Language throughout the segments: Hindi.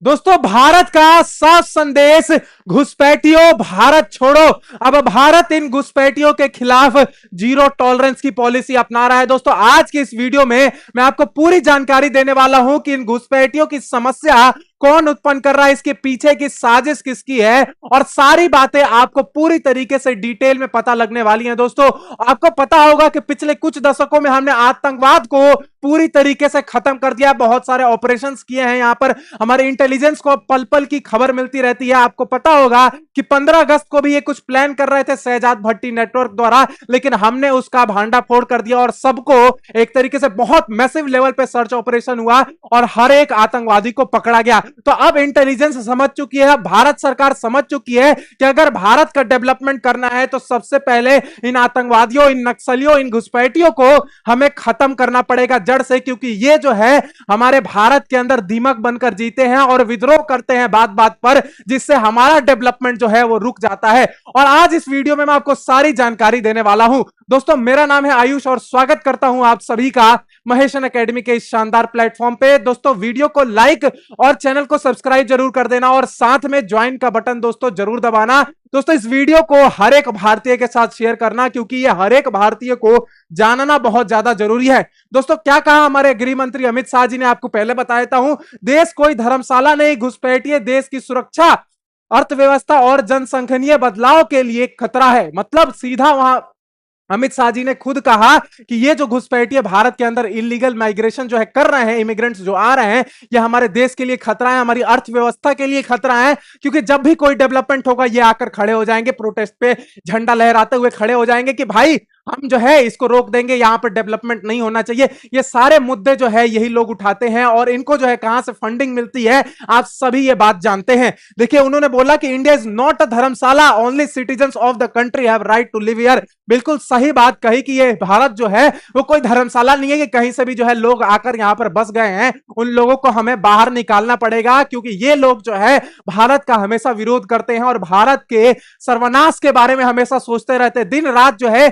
दोस्तों भारत का साफ संदेश, घुसपैठियों भारत छोड़ो। अब भारत इन घुसपैठियों के खिलाफ जीरो टॉलरेंस की पॉलिसी अपना रहा है। दोस्तों आज की इस वीडियो में मैं आपको पूरी जानकारी देने वाला हूं कि इन घुसपैठियों की समस्या कौन उत्पन्न कर रहा है, इसके पीछे की साजिश किसकी है, और सारी बातें आपको पूरी तरीके से डिटेल में पता लगने वाली हैं। दोस्तों आपको पता होगा कि पिछले कुछ दशकों में हमने आतंकवाद को पूरी तरीके से खत्म कर दिया। बहुत सारे ऑपरेशंस किए हैं, यहां पर हमारे इंटेलिजेंस को पल पल की खबर मिलती रहती है। आपको पता होगा कि 15 अगस्त को भी ये कुछ प्लान कर रहे थे शहजाद भट्टी नेटवर्क द्वारा, लेकिन हमने उसका भांडाफोड़ कर दिया और सबको एक तरीके से बहुत मैसिव लेवल पे सर्च ऑपरेशन हुआ और हर एक आतंकवादी को पकड़ा गया। तो अब इंटेलिजेंस समझ चुकी है, भारत सरकार समझ चुकी है कि अगर भारत का डेवलपमेंट करना है तो सबसे पहले इन आतंकवादियों, इन नक्सलियों, इन घुसपैठियों को हमें खत्म करना पड़ेगा जड़ से, क्योंकि ये जो है हमारे भारत के अंदर दीमक बनकर जीते हैं और विद्रोह करते हैं बात बात पर, जिससे हमारा डेवलपमेंट जो है वो रुक जाता है। और आज इस वीडियो में मैं आपको सारी जानकारी देने वाला हूं। दोस्तों मेरा नाम है आयुष और स्वागत करता हूं आप सभी का महेशन एकेडमी के इस शानदार प्लेटफॉर्म पे। दोस्तों वीडियो को लाइक और चैनल को सब्सक्राइब जरूर कर देना और साथ में ज्वाइन का बटन दोस्तों जरूर दबाना। दोस्तों इस वीडियो को हर एक भारतीय के साथ शेयर करना, क्योंकि ये हर एक भारतीय को जानना बहुत ज्यादा जरूरी है। दोस्तों क्या कहा हमारे गृह मंत्री अमित शाह जी ने, आपको पहले बताता हूं। देश कोई धर्मशाला नहीं, घुसपैठिए देश की सुरक्षा, अर्थव्यवस्था और जनसंख्यीय बदलाव के लिए खतरा है। मतलब सीधा वहां अमित शाह जी ने खुद कहा कि ये जो घुसपैठिए भारत के अंदर इलीगल माइग्रेशन जो है कर रहे हैं, इमिग्रेंट्स जो आ रहे हैं, ये हमारे देश के लिए खतरा है, हमारी अर्थव्यवस्था के लिए खतरा है। क्योंकि जब भी कोई डेवलपमेंट होगा ये आकर खड़े हो जाएंगे, प्रोटेस्ट पे झंडा लहराते हुए खड़े हो जाएंगे कि भाई हम जो है इसको रोक देंगे, यहां पर डेवलपमेंट नहीं होना चाहिए। ये सारे मुद्दे जो है यही लोग उठाते हैं और इनको जो है कहां से फंडिंग मिलती है आप सभी ये बात जानते हैं। देखिए उन्होंने बोला कि India is not a dharamshala, only citizens of the country have right to live here. बिल्कुल सही बात कही कि ये भारत जो है वो कोई धर्मशाला नहीं है कि कहीं से भी जो है लोग आकर यहां पर बस गए हैं। उन लोगों को हमें बाहर निकालना पड़ेगा, क्योंकि ये लोग जो है भारत का हमेशा विरोध करते हैं और भारत के सर्वनाश के बारे में हमेशा सोचते रहते हैं। दिन रात जो है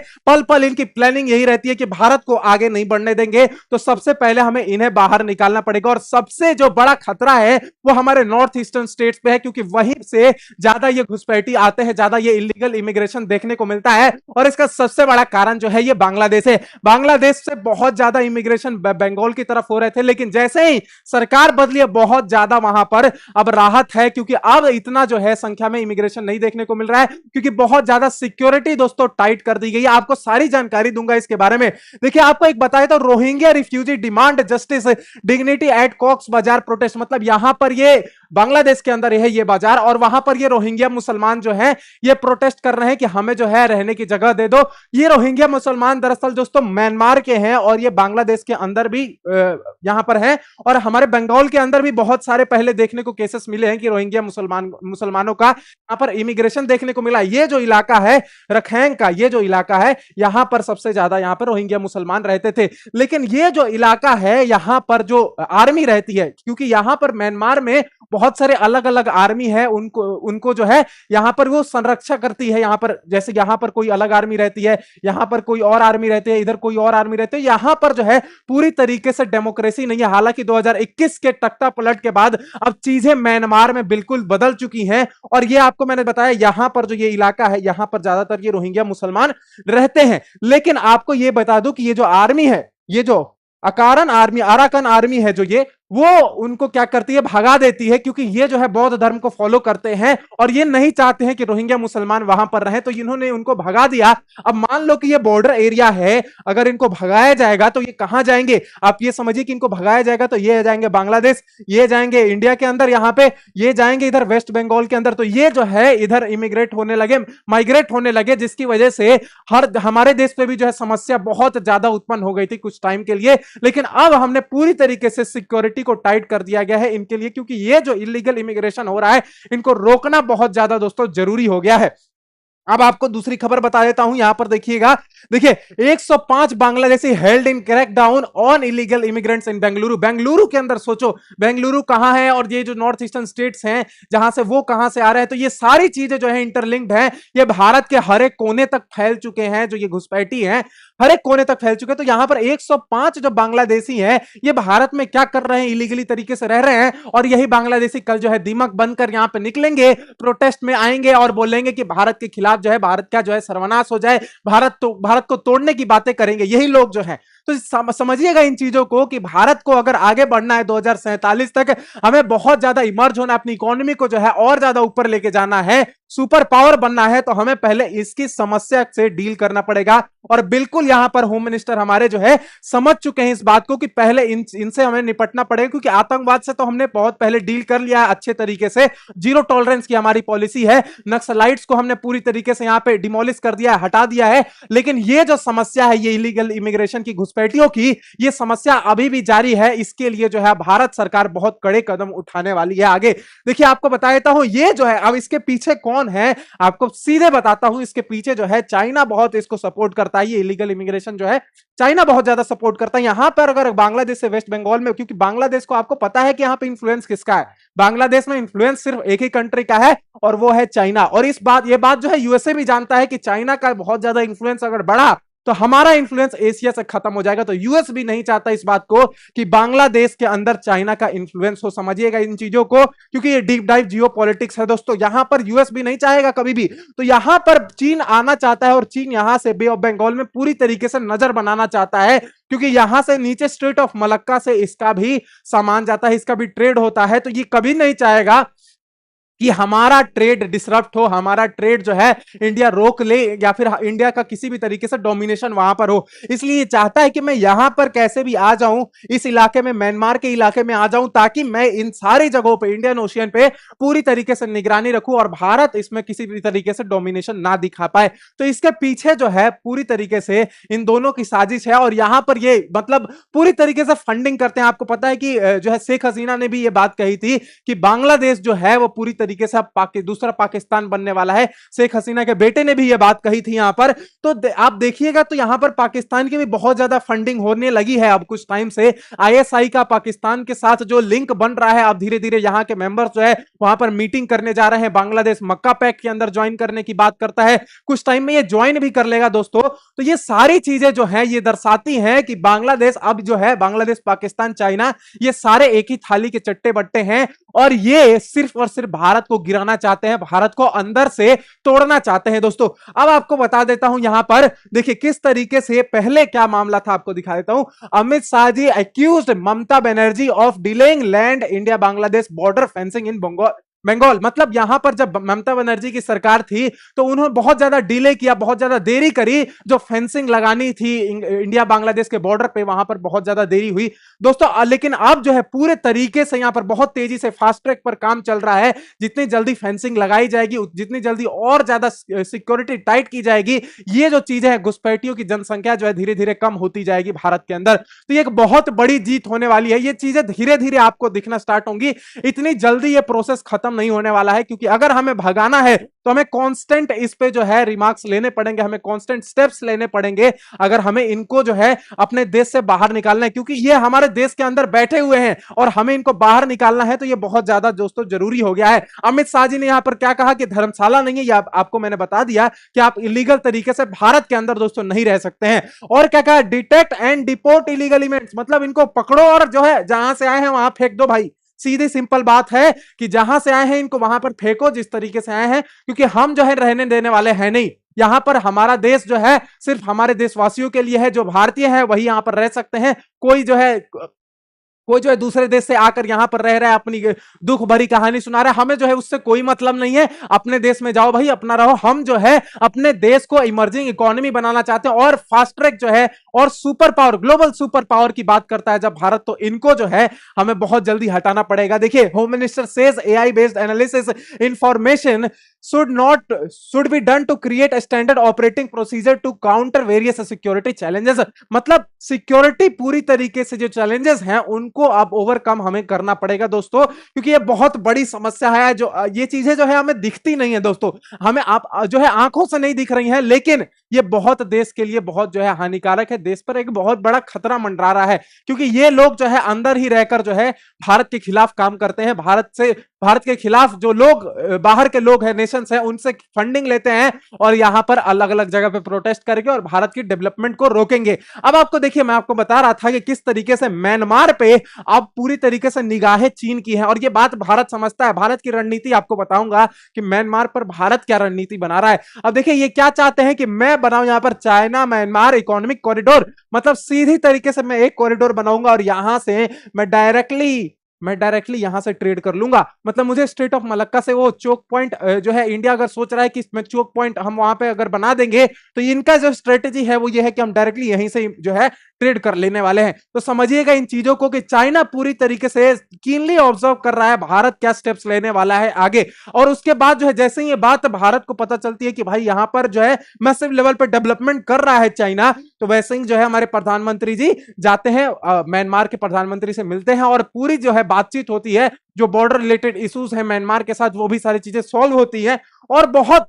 पल इनकी प्लानिंग यही रहती है कि भारत को आगे नहीं बढ़ने देंगे, तो सबसे पहले हमें इन्हें बाहर निकालना पड़ेगा। और सबसे जो बड़ा खतरा है वो हमारे नॉर्थ ईस्टर्न स्टेट्स पे है, क्योंकि वहीं से ज्यादा ये घुसपैठी आते हैं, ज्यादा ये इलीगल इमिग्रेशन देखने को मिलता है। और इसका सबसे बड़ा कारण जो है ये बांग्लादेश है। बांग्लादेश से बहुत ज्यादा इमिग्रेशन बंगाल की तरफ हो रहे थे, लेकिन जैसे ही सरकार बदली है बहुत ज्यादा वहां पर अब राहत है, क्योंकि अब इतना जो है संख्या में इमिग्रेशन नहीं देखने को मिल रहा है, क्योंकि बहुत ज्यादा सिक्योरिटी दोस्तों टाइट कर दी गई है। आपको सारी जानकारी दूंगा इसके बारे में। देखिए आपको एक बताया तो Rohingya refugee demand justice dignity at Cox Bazar protest, मतलब यहां पर ये बांग्लादेश के अंदर है ये बाजार, और वहां पर ये रोहिंग्या मुसलमान जो है ये प्रोटेस्ट कर रहे हैं कि हमें जो है रहने की जगह दे दो। ये रोहिंग्या मुसलमान दरअसल दोस्तों म्यांमार के हैं और ये बांग्लादेश के अंदर भी यहां पर है, और हमारे बंगाल के अंदर भी बहुत सारे पहले देखने को केसेस मिले हैं कि रोहिंग्या मुसलमानों का यहां पर इमिग्रेशन देखने को मिला। ये जो इलाका है रखैंग का, ये जो इलाका है यहां पर सबसे ज्यादा यहां पर रोहिंग्या मुसलमान रहते थे। लेकिन ये जो इलाका है यहां पर जो आर्मी रहती है, क्योंकि यहां पर म्यांमार में बहुत सारे अलग अलग आर्मी है, उनको जो है यहां पर वो संरक्षा करती है। यहां पर जैसे यहां पर कोई अलग आर्मी रहती है, यहां पर कोई और आर्मी रहती है, इधर कोई और आर्मी रहती है। यहां पर जो है पूरी तरीके से डेमोक्रेसी नहीं है। हालांकि 2021 के तख्ता पलट के बाद अब चीजें म्यांमार में बिल्कुल बदल चुकी हैं, और ये आपको मैंने बताया यहां पर जो ये इलाका है यहां पर ज्यादातर ये रोहिंग्या मुसलमान रहते हैं। लेकिन आपको ये बता दूं कि ये जो आर्मी है, ये जो अराकन आर्मी है, जो ये वो उनको क्या करती है, भगा देती है, क्योंकि ये जो है बौद्ध धर्म को फॉलो करते हैं और ये नहीं चाहते हैं कि रोहिंग्या मुसलमान वहां पर रहें, तो इन्होंने उनको भगा दिया। अब मान लो कि ये बॉर्डर एरिया है, अगर इनको भगाया जाएगा तो ये कहां जाएंगे, आप ये समझिए कि इनको भगाया जाएगा तो ये जाएंगे बांग्लादेश, ये जाएंगे इंडिया के अंदर, यहां पे ये जाएंगे इधर वेस्ट बंगाल के अंदर। तो ये जो है इधर माइग्रेट होने लगे, जिसकी वजह से हमारे देश पे भी जो है समस्या बहुत ज्यादा उत्पन्न हो गई थी कुछ टाइम के लिए। लेकिन अब हमने पूरी तरीके से सिक्योरिटी को टाइट कर दिया गया है इनके लिए, क्योंकि ये जो इलीगल इमिग्रेशन हो रहा है इनको रोकना बहुत ज्यादा दोस्तों जरूरी हो गया है। अब आपको दूसरी खबर बता देता हूं, यहां पर देखिएगा, देखिए 105 Bangladeshi held in crackdown on illegal immigrants इन बेंगलुरु। बेंगलुरु के अंदर सोचो, बेंगलुरु कहां है और ये जो नॉर्थ ईस्टर्न स्टेट्स हैं जहां से वो कहां से आ रहे हैं, तो ये सारी चीजें जो है इंटरलिंक्ड है, ये भारत के हर एक कोने तक फैल चुके हैं, जो ये घुसपैठी हैं हर एक कोने तक फैल चुके हैं। तो यहां पर 105 जो बांग्लादेशी हैं ये भारत में क्या कर रहे हैं, इलीगली तरीके से रह रहे हैं, और यही बांग्लादेशी कल जो है दीमक बनकर यहां पे निकलेंगे, प्रोटेस्ट में आएंगे और बोलेंगे कि भारत के खिलाफ जो है, भारत का जो है सर्वनाश हो जाए, भारत को तोड़ने की बातें करेंगे यही लोग जो है। तो समझिएगा इन चीजों को कि भारत को अगर आगे बढ़ना है 2047 तक, हमें बहुत ज्यादा इमर्ज होना, अपनी इकोनॉमी को जो है और ज्यादा ऊपर लेके जाना है, सुपर पावर बनना है, तो हमें पहले इसकी समस्या से डील करना पड़ेगा। और बिल्कुल यहां पर होम मिनिस्टर हमारे जो है समझ चुके हैं इस बात को कि पहले इनसे हमें निपटना पड़ेगा, क्योंकि आतंकवाद से तो हमने बहुत पहले डील कर लिया है अच्छे तरीके से, जीरो टॉलरेंस की हमारी पॉलिसी है, नक्सलाइट्स को हमने पूरी तरीके से यहां पे डिमोलिश कर दिया है, हटा दिया है। लेकिन ये जो समस्या है, ये इलीगल इमिग्रेशन की, घुसपैठियों की, ये समस्या अभी भी जारी है। इसके लिए जो है भारत सरकार बहुत कड़े कदम उठाने वाली है आगे। देखिए आपको बता देता हूं, ये जो है अब इसके पीछे कौन है आपको सीधे बताता हूं। इसके पीछे जो है चाइना बहुत इसको सपोर्ट करता है, ये इलीगल इमिग्रेशन जो है चाइना बहुत ज्यादा सपोर्ट करता है। यहां पर अगर बांग्लादेश से वेस्ट बंगाल में, क्योंकि बांग्लादेश को आपको पता है कि यहां पे इंफ्लुएंस किसका है, बांग्लादेश में इंफ्लुएंस सिर्फ एक ही कंट्री का है और वो है चाइना। और ये बात जो है यूएसए भी जानता है कि चाइना का बहुत ज्यादा इंफ्लुएंस अगर बढ़ा तो हमारा इंफ्लुएंस एशिया से खत्म हो जाएगा। तो यूएस भी नहीं चाहता इस बात को कि बांग्लादेश के अंदर चाइना का इंफ्लुएंस हो। समझिएगा इन चीजों को, क्योंकि ये डीप डाइव जियो पॉलिटिक्स है दोस्तों, यहां पर यूएस भी नहीं चाहेगा कभी भी। तो यहां पर चीन आना चाहता है और चीन यहां से बे ऑफ बंगाल में पूरी तरीके से नजर बनाना चाहता है, क्योंकि यहां से नीचे स्ट्रेट ऑफ मलक्का से इसका भी सामान जाता है, इसका भी ट्रेड होता है। तो ये कभी नहीं चाहेगा कि हमारा ट्रेड डिसरप्ट हो, हमारा ट्रेड जो है इंडिया रोक ले, या फिर इंडिया का किसी भी तरीके से डोमिनेशन वहां पर हो। इसलिए ये चाहता है कि मैं यहां पर कैसे भी आ जाऊं, इस इलाके में, म्यांमार के इलाके में आ जाऊं, ताकि मैं इन सारी जगहों पे, इंडियन ओशियन पे पूरी तरीके से निगरानी रखूं और भारत इसमें किसी भी तरीके से डोमिनेशन ना दिखा पाए। तो इसके पीछे जो है पूरी तरीके से इन दोनों की साजिश है, और यहां पर ये मतलब पूरी तरीके से फंडिंग करते हैं। आपको पता है कि जो है शेख हसीना ने भी ये बात कही थी कि बांग्लादेश जो है वो पूरी तरीके से अब दूसरा पाकिस्तान बनने वाला है। शेख हसीना के बेटे ने भी यह बात कही थी यहां पर। तो आप देखिएगा तो यहां पर पाकिस्तान की भी बहुत ज्यादा फंडिंग होने लगी है अब कुछ टाइम से। आईएसआई का पाकिस्तान के साथ जो लिंक बन रहा है, अब धीरे धीरे यहां के मेंबर्स जो है वहां पर मीटिंग करने जा रहे हैं। बांग्लादेश मक्का पैक के अंदर ज्वाइन करने की बात करता है, कुछ टाइम में ये ज्वाइन भी कर लेगा दोस्तों। तो ये सारी चीजें जो है ये दर्शाती हैं कि बांग्लादेश अब जो है, बांग्लादेश, पाकिस्तान, चाइना, ये सारे एक ही थाली के चट्टे बट्टे हैं, और ये सिर्फ और सिर्फ भारत को गिराना चाहते हैं, भारत को अंदर से तोड़ना चाहते हैं दोस्तों। अब आपको बता देता हूं यहां पर देखिए किस तरीके से पहले क्या मामला था, आपको दिखा देता हूं। Amit Shah ji accused Mamata Banerjee of delaying land India Bangladesh border fencing in Bengal. मतलब यहां पर जब ममता बनर्जी की सरकार थी तो उन्होंने बहुत ज्यादा डिले किया, बहुत ज्यादा देरी करी, जो फेंसिंग लगानी थी इंडिया बांग्लादेश के बॉर्डर पे, वहां पर बहुत ज्यादा देरी हुई दोस्तों। लेकिन अब जो है पूरे तरीके से यहां पर बहुत तेजी से फास्ट ट्रैक पर काम चल रहा है। जितनी जल्दी फेंसिंग लगाई जाएगी, जितनी जल्दी और ज्यादा सिक्योरिटी टाइट की जाएगी, ये जो चीजें हैं, घुसपैठियों की जनसंख्या जो है धीरे धीरे कम होती जाएगी भारत के अंदर। तो ये एक बहुत बड़ी जीत होने वाली है। ये चीजें धीरे धीरे आपको दिखना स्टार्ट होंगी, इतनी जल्दी ये प्रोसेस खत्म नहीं होने वाला है, क्योंकि अगर हमें भगाना है तो हमें कांस्टेंट इस पे जो है रिमार्क्स लेने पड़ेंगे, हमें कांस्टेंट स्टेप्स लेने पड़ेंगे अगर हमें इनको जो है अपने देश से बाहर निकालना है, क्योंकि ये हमारे देश के अंदर बैठे हुए हैं और हमें इनको बाहर निकालना है। तो ये बहुत ज्यादा दोस्तों जरूरी हो गया है। अमित शाह जी ने यहां पर क्या कहा कि धर्मशाला नहीं है, ये आपको मैंने बता दिया कि आप इलीगल तरीके से भारत के अंदर दोस्तों नहीं रह सकते हैं। और क्या कहा, detect and deport illegal events, मतलब इनको पकड़ो और जो है जहां से आए हैं वहां फेंक दो भाई। सीधी सिंपल बात है कि जहां से आए हैं इनको वहां पर फेंको जिस तरीके से आए हैं, क्योंकि हम जो है रहने देने वाले हैं नहीं। यहां पर हमारा देश जो है सिर्फ हमारे देशवासियों के लिए है, जो भारतीय है वही यहां पर रह सकते हैं। कोई जो है दूसरे देश से आकर यहां पर रह रहा है, अपनी दुख भरी कहानी सुना रहा है, हमें जो है उससे कोई मतलब नहीं है। अपने देश में जाओ भाई, अपना रहो। हम जो है अपने देश को इमर्जिंग इकोनॉमी बनाना चाहते हैं और फास्ट ट्रैक जो है और super power, global super power की बात करता है जब भारत, तो इनको जो है हमें बहुत जल्दी हटाना पड़ेगा। देखिए home minister says AI based analysis information should be done to create a standard operating procedure to counter various security challenges। मतलब सिक्योरिटी पूरी तरीके से जो चैलेंजेस हैं उनको अब ओवरकम हमें करना पड़ेगा दोस्तों, क्योंकि ये बहुत बड़ी समस्या है। जो ये चीजें जो है हमें दिखती नहीं है दोस्तों, हमें आप जो है आंखों से नहीं दिख रही हैं, लेकिन ये बहुत देश के लिए बहुत जो है हानिकारक है। देश पर एक बहुत बड़ा खतरा मंडरा रहा है, क्योंकि ये लोग जो है अंदर ही रहकर जो है भारत के खिलाफ काम करते हैं। भारत के खिलाफ जो लोग बाहर के लोग हैं, नेशंस हैं, उनसे फंडिंग लेते हैं और यहां पर अलग अलग जगह पे प्रोटेस्ट करेंगे और भारत की डेवलपमेंट को रोकेंगे। अब आपको देखिए, मैं आपको बता रहा था कि किस तरीके से म्यांमार पे अब पूरी तरीके से निगाहें चीन की हैं, और ये बात भारत समझता है। भारत की रणनीति आपको बताऊंगा कि म्यांमार पर भारत क्या रणनीति बना रहा है। अब देखिए, ये क्या चाहते हैं कि मैं बनाऊं यहां पर चाइना म्यांमार इकोनॉमिक कॉरिडोर, मतलब सीधी तरीके से मैं एक कॉरिडोर बनाऊंगा और यहां से मैं डायरेक्टली यहां से ट्रेड कर लूंगा। मतलब मुझे स्ट्रेट ऑफ मलक्का से वो चोक पॉइंट जो है, इंडिया अगर सोच रहा है कि इसमें चोक पॉइंट हम वहां पे अगर बना देंगे, तो इनका जो स्ट्रेटेजी है वो ये है कि हम डायरेक्टली यहीं से जो है ट्रेड कर लेने वाले हैं। तो समझिएगा इन चीजों को कि चाइना पूरी तरीके से कीनली ऑब्जर्व कर रहा है भारत क्या स्टेप्स लेने वाला है आगे। और उसके बाद जो है, जैसे ही ये बात भारत को पता चलती है कि भाई यहां पर जो है मैसिव लेवल पे डेवलपमेंट कर रहा है चाइना, तो वैसे ही जो है हमारे प्रधानमंत्री जी जाते हैं म्यांमार के प्रधानमंत्री से मिलते हैं और पूरी जो है बातचीत होती है। जो बॉर्डर रिलेटेड इश्यूज है म्यांमार के साथ, वो भी सारी चीजें सॉल्व होती है और बहुत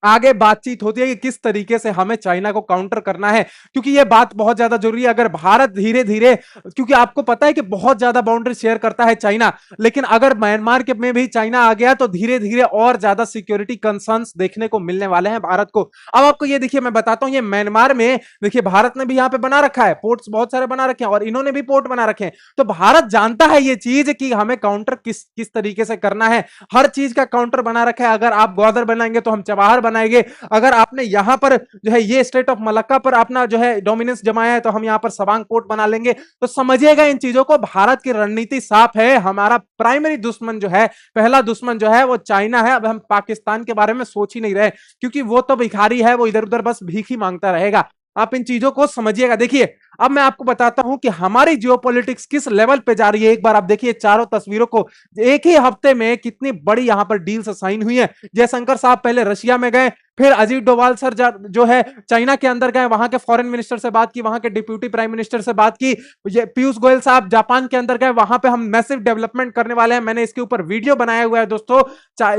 आगे बातचीत होती है कि किस तरीके से हमें चाइना को काउंटर करना है, क्योंकि यह बात बहुत ज्यादा जरूरी है। अगर भारत धीरे धीरे, क्योंकि आपको पता है कि बहुत ज्यादा बाउंड्री शेयर करता है चाइना, लेकिन अगर म्यांमार के में भी चाइना आ गया तो धीरे धीरे और ज्यादा सिक्योरिटी कंसर्न्स देखने को मिलने वाले हैं भारत को। अब आपको ये देखिए, मैं बताता हूं, ये म्यांमार में देखिए भारत ने भी यहां पे बना रखा है, पोर्ट्स बहुत सारे बना रखे हैं और इन्होंने भी पोर्ट बना रखे हैं। तो भारत जानता है ये चीज कि हमें काउंटर किस तरीके से करना है। हर चीज का काउंटर बना रखा है। अगर आप ग्वादर बनाएंगे तो हम चबाहर बनाएंगे, अगर आपने यहां पर जो है ये स्टेट ऑफ मलक्का पर अपना जो है डोमिनेंस जमाया है तो हम यहां पर सवांग पोर्ट बना लेंगे। तो समझिएगा इन चीजों को, भारत की रणनीति साफ है। हमारा प्राइमरी दुश्मन जो है, पहला दुश्मन जो है वो चाइना है। अब हम पाकिस्तान के बारे में सोच ही नहीं रहे, क्योंकि वो तो भिखारी है, वो इधर उधर बस भीख ही मांगता रहेगा। आप इन चीजों को समझिएगा। देखिए, अब मैं आपको बताता हूं कि हमारी जियोपॉलिटिक्स किस लेवल पे जा रही है। एक बार आप देखिए चारों तस्वीरों को, एक ही हफ्ते में कितनी बड़ी यहां पर डील्स साइन हुई है। जयशंकर साहब पहले रशिया में गए, फिर अजीत डोभाल सर जो है चाइना के अंदर गए, वहां के फॉरेन मिनिस्टर से बात की, वहां के डिप्यूटी प्राइम मिनिस्टर से बात की। पीयूष गोयल साहब जापान के अंदर गए, वहां पे हम मैसिव डेवलपमेंट करने वाले हैं। मैंने इसके ऊपर वीडियो बनाया हुआ है दोस्तों।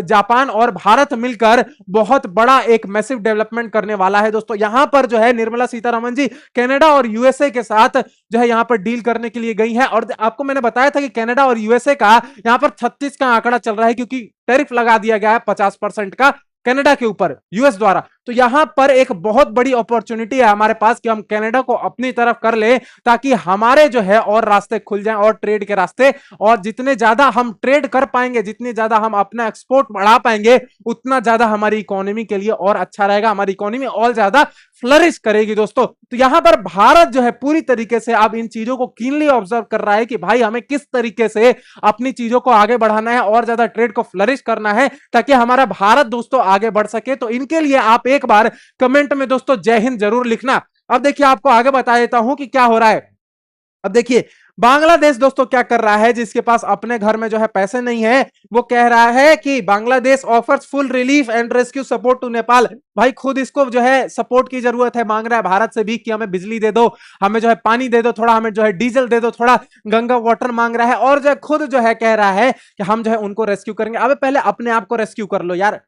जापान और भारत मिलकर बहुत बड़ा एक मैसिव डेवलपमेंट करने वाला है दोस्तों। यहां पर जो है निर्मला सीतारमण जी कनाडा और यूएसए के साथ जो है यहां पर डील करने के लिए गई है। और आपको मैंने बताया था कि कनाडा और यूएसए का यहां पर 36 का आंकड़ा चल रहा है, क्योंकि टैरिफ लगा दिया गया है 50% का कनाडा के ऊपर यूएस द्वारा। तो यहां पर एक बहुत बड़ी अपॉर्चुनिटी है हमारे पास कि हम कनाडा को अपनी तरफ कर ले, ताकि हमारे जो है और रास्ते खुल जाएं, और ट्रेड के रास्ते। और जितने ज्यादा हम ट्रेड कर पाएंगे, जितने ज्यादा हम अपना एक्सपोर्ट बढ़ा पाएंगे, उतना ज्यादा हमारी इकोनॉमी के लिए और अच्छा रहेगा। हमारी इकोनॉमी और ज्यादा फ्लरिश करेगी दोस्तों। तो यहां पर भारत जो है पूरी तरीके से अब इन चीजों को कीनली ऑब्जर्व कर रहा है कि भाई हमें किस तरीके से अपनी चीजों को आगे बढ़ाना है और ज्यादा ट्रेड को फ्लरिश करना है, ताकि हमारा भारत दोस्तों आगे बढ़ सके। तो इनके लिए आप एक बार कमेंट में दोस्तों जय हिंद जरूर लिखना। अब देखिए, आपको आगे बता देता हूं कि क्या हो रहा है। अब देखिए, बांग्लादेश दोस्तों क्या कर रहा है, जिसके पास अपने घर में जो है पैसे नहीं है, वो कह रहा है कि Bangladesh offers full relief and rescue support to Nepal. भाई खुद इसको जो है सपोर्ट की जरूरत है, मांग रहा है भारत से भी कि हमें बिजली दे दो, हमें जो है पानी दे दो, थोड़ा हमें जो है डीजल दे दो, थोड़ा गंगा वाटर मांग रहा है। और जो है खुद जो है कह रहा है कि हम जो है उनको रेस्क्यू करेंगे। अब पहले अपने आप को रेस्क्यू कर लो यार।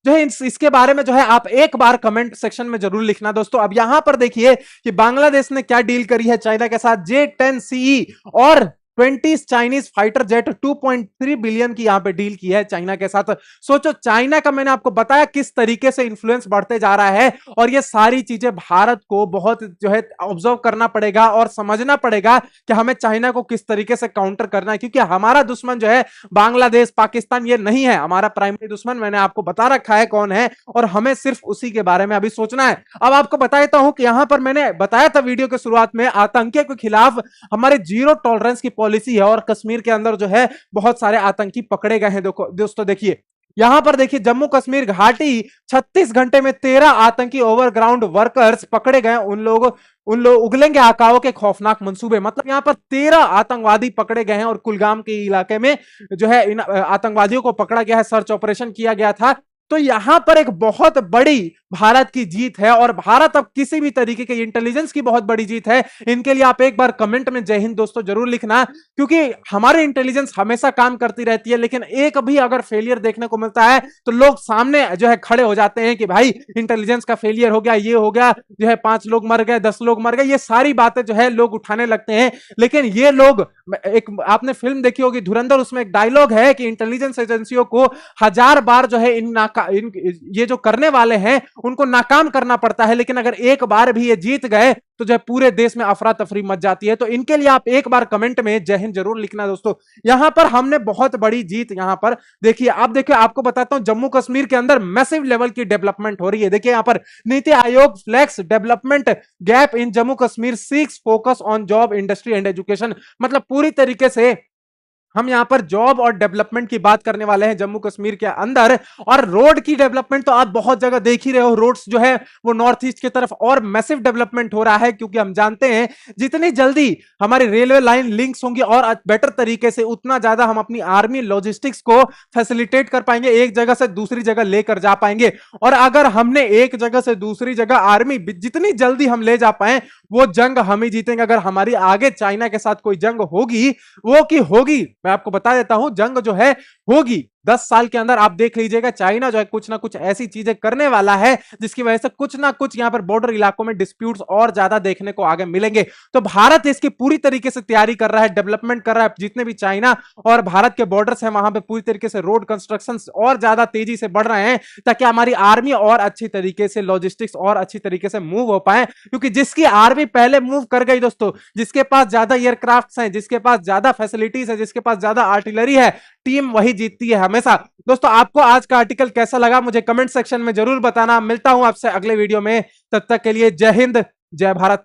जो है इसके बारे में जो है आप एक बार कमेंट सेक्शन में जरूर लिखना दोस्तों। अब यहां पर देखिए कि बांग्लादेश ने क्या डील करी है चाइना के साथ। J-10CE और 20 चाइनीज फाइटर जेट 2.3 बिलियन की यहां पे डील की है चाइना के साथ। सोचो, चाइना का मैंने आपको बताया किस तरीके से इन्फ्लुएंस बढ़ते जा रहा है, और ये सारी चीजें भारत को बहुत जो है ऑब्जर्व करना पड़ेगा और समझना पड़ेगा कि हमें चाइना को किस तरीके से काउंटर करना है। क्योंकि हमारा दुश्मन जो है बांग्लादेश पाकिस्तान ये नहीं है, हमारा प्राइमरी दुश्मन मैंने आपको बता रखा है कौन है, और हमें सिर्फ उसी के बारे में अभी सोचना है। अब आपको बता देता हूं कि यहां पर मैंने बताया था वीडियो के शुरुआत में, आतंकियों के खिलाफ हमारे जीरो टॉलरेंस की पॉलिसी है, और कश्मीर के अंदर जो है बहुत सारे आतंकी पकड़े गए हैं। दोस्तों देखिए, यहां पर देखिए जम्मू कश्मीर घाटी 36 घंटे में 13 आतंकी ओवरग्राउंड वर्कर्स पकड़े गए। उन लोग उगलेंगे आकाओं के खौफनाक मंसूबे। मतलब यहां पर 13 आतंकवादी पकड़े गए हैं, और कुलगाम के इलाके में जो है इन आतंकवादियों को पकड़ा गया है, सर्च ऑपरेशन किया गया था। तो यहां पर एक बहुत बड़ी भारत की जीत है और भारत अब किसी भी तरीके के इंटेलिजेंस की बहुत बड़ी जीत है। इनके लिए आप एक बार कमेंट में जय हिंद दोस्तों जरूर लिखना, क्योंकि हमारी इंटेलिजेंस हमेशा काम करती रहती है, लेकिन एक भी अगर फेलियर देखने को मिलता है तो लोग सामने जो है खड़े हो जाते हैं कि भाई इंटेलिजेंस का फेलियर हो गया, ये हो गया, जो है 5 लोग मर गए, 10 लोग मर गए, ये सारी बातें जो है लोग उठाने लगते हैं। लेकिन ये लोग, एक आपने फिल्म देखी होगी धुरंधर, उसमें एक डायलॉग है कि इंटेलिजेंस एजेंसियों को 1000 बार जो है इन ये जो करने वाले हैं उनको नाकाम करना पड़ता है, लेकिन अगर एक बार भी ये जीत गए तो जो है पूरे देश में अफरा तफरी मच जाती है। तो इनके लिए आप एक बार कमेंट में जय हिंद जरूर लिखना दोस्तों। यहां पर हमने बहुत बड़ी जीत यहां पर देखिए। आप देखिए, आपको बताता हूं जम्मू कश्मीर के अंदर मैसिव लेवल की डेवलपमेंट हो रही है। देखिए यहां पर NITI Aayog flags development gap in Jammu Kashmir, seeks focus on job, industry and education. मतलब पूरी तरीके से हम यहां पर जॉब और डेवलपमेंट की बात करने वाले हैं जम्मू कश्मीर के अंदर। और रोड की डेवलपमेंट तो आप बहुत जगह देख ही रहे हो, रोड्स जो है वो नॉर्थ ईस्ट की तरफ और मैसिव डेवलपमेंट हो रहा है, क्योंकि हम जानते हैं जितनी जल्दी हमारी रेलवे लाइन लिंक्स होंगी और बेटर तरीके से, उतना ज्यादा हम अपनी आर्मी लॉजिस्टिक्स को फैसिलिटेट कर पाएंगे, एक जगह से दूसरी जगह लेकर जा पाएंगे। और अगर हमने एक जगह से दूसरी जगह आर्मी जितनी जल्दी हम ले जा पाए, वो जंग हम ही जीतेंगे। अगर हमारी आगे चाइना के साथ कोई जंग होगी, वो की होगी, मैं आपको बता देता हूं, जंग जो है होगी 10 साल के अंदर। आप देख लीजिएगा चाइना जो है कुछ ना कुछ ऐसी चीजें करने वाला है जिसकी वजह से कुछ ना कुछ यहां पर बॉर्डर इलाकों में डिस्प्यूट्स और ज्यादा देखने को आगे मिलेंगे। तो भारत इसकी पूरी तरीके से तैयारी कर रहा है, डेवलपमेंट कर रहा है। जितने भी चाइना और भारत के बॉर्डर्स हैं वहां पे पूरी तरीके से रोड कंस्ट्रक्शन और ज्यादा तेजी से बढ़ रहे हैं, ताकि हमारी आर्मी और अच्छी तरीके से, लॉजिस्टिक्स और अच्छी तरीके से मूव हो पाए। क्योंकि जिसकी आर्मी पहले मूव कर गई दोस्तों, जिसके पास ज्यादा एयरक्राफ्ट हैं, जिसके पास ज्यादा फैसिलिटीज है, जिसके पास ज्यादा आर्टिलरी है, टीम वही जीतती है हमेशा। दोस्तों आपको आज का आर्टिकल कैसा लगा मुझे कमेंट सेक्शन में जरूर बताना। मिलता हूं आपसे अगले वीडियो में, तब तक के लिए जय हिंद, जय भारत।